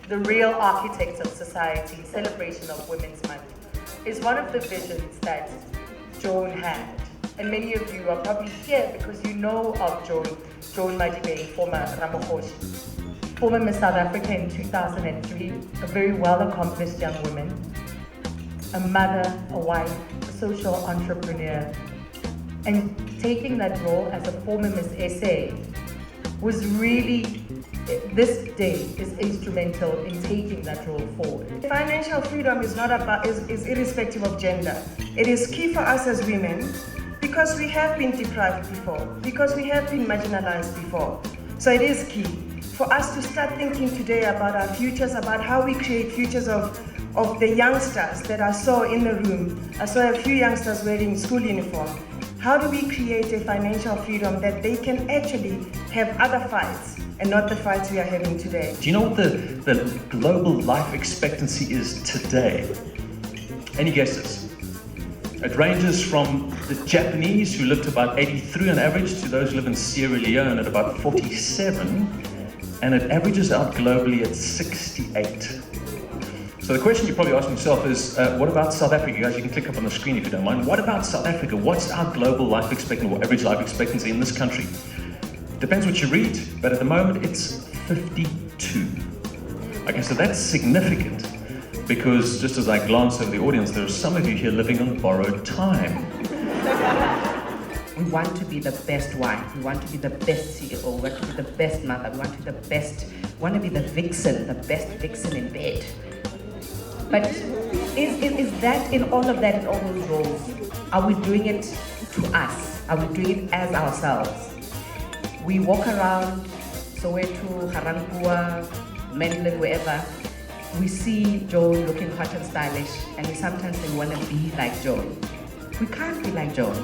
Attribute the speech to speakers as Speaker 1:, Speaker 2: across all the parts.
Speaker 1: the real architects of society, celebration of Women's Month, is one of the visions that Joan had. And many of you are probably here because you know of Joan Madibeng, former Ramogoshi, former Miss South Africa in 2003, a very well-accomplished young woman, a mother, a wife, a social entrepreneur. And taking that role as a former Miss SA was really, this day is instrumental in taking that role forward.
Speaker 2: Financial freedom is not about, is irrespective of gender. It is key for us as women because we have been deprived before, because we have been marginalized before. So it is key for us to start thinking today about our futures, about how we create futures of the youngsters that I saw in the room. I saw a few youngsters wearing school uniform. How do we create a financial freedom that they can actually have other fights and not the fights we are having today?
Speaker 3: Do you know what the global life expectancy is today? Any guesses? It ranges from the Japanese, who live to about 83 on average, to those who live in Sierra Leone at about 47, and it averages out globally at 68. So the question you're probably asking yourself is, what about South Africa? Guys, you can click up on the screen if you don't mind. What about South Africa? What's our global life expectancy, or average life expectancy in this country? Depends what you read, but at the moment it's 52. Okay, so that's significant, because just as I glance over the audience, there are some of you here living on borrowed time.
Speaker 4: We want to be the best wife, we want to be the best CEO, we want to be the best mother, we want to be the best, we want to be the vixen, the best vixen in bed. But is that, in all of that, in all those roles, are we doing it to us? Are we doing it as ourselves? We walk around Soweto, Harankua, Menlyn, wherever, we see Joan looking hot and stylish, and we sometimes think we want to be like Joan. We can't be like Joan.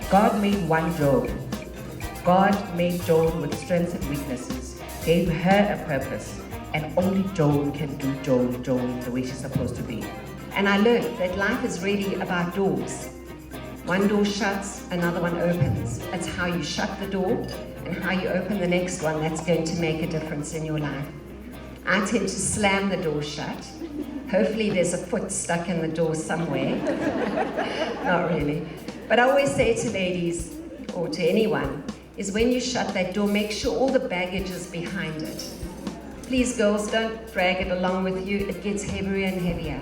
Speaker 4: God made one Joan. God made Joan with strengths and weaknesses, gave her a purpose, and only Joan can do Joan the way she's supposed to be.
Speaker 5: And I learned that life is really about doors. One door shuts, another one opens. It's how you shut the door and how you open the next one that's going to make a difference in your life. I tend to slam the door shut. Hopefully there's a foot stuck in the door somewhere. Not really. But I always say to ladies, or to anyone, is when you shut that door, make sure all the baggage is behind it. Please, girls, don't drag it along with you. It gets heavier and heavier.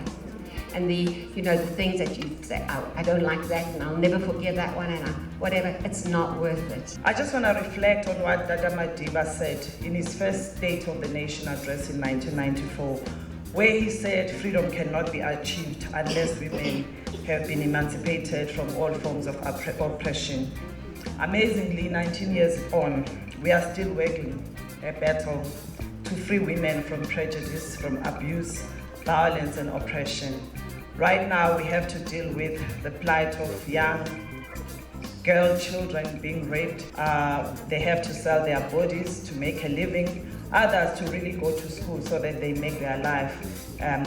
Speaker 5: And the things that you say, oh, I don't like that, and I'll never forget that one, and whatever, it's not worth it.
Speaker 2: I just want to reflect on what Dada Madiba said in his first State of the Nation address in 1994, where he said freedom cannot be achieved unless women have been emancipated from all forms of oppression. Amazingly, 19 years on, we are still working a battle to free women from prejudice, from abuse, violence, and oppression. Right now, we have to deal with the plight of young girl children being raped. They have to sell their bodies to make a living. Others to really go to school so that they make their life,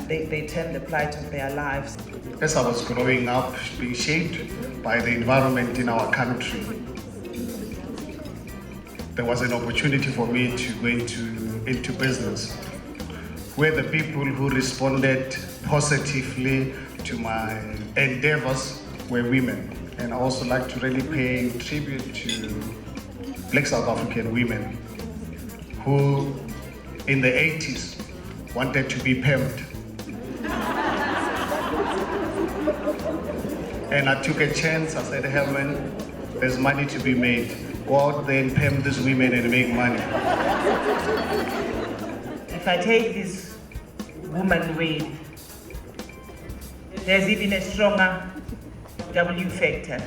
Speaker 2: they turn the plight of their lives.
Speaker 6: As I was growing up, being shaped by the environment in our country, there was an opportunity for me to go into business, where the people who responded positively to my endeavors were women. And I also like to really pay tribute to Black South African women who in the 80s wanted to be pimped. And I took a chance. I said, hey man, there's money to be made. Go out there and pimp these women and make money.
Speaker 2: If I take this woman weight, there's even a stronger W factor.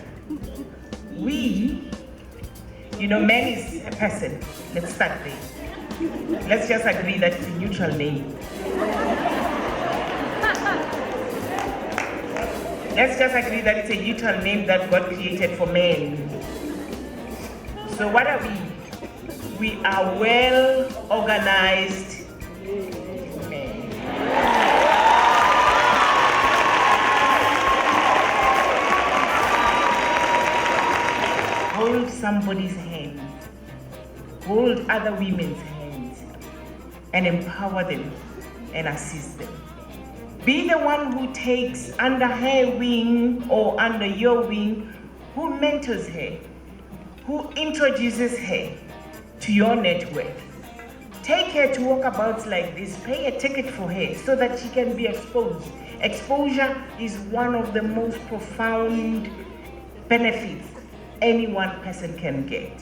Speaker 2: Man is a person. Let's start there. Let's just agree that it's a neutral name. Let's just agree that it's a neutral name that God created for men. So what are we? We are well organized men. Hold somebody's hand. Hold other women's hands.
Speaker 7: and empower them and assist them. Be the one who takes under her wing or under your wing, who mentors her, who introduces her to your net worth. Take her to walkabouts like this, pay a ticket for her so that she can be exposed. Exposure is one of the most profound benefits any one person can get.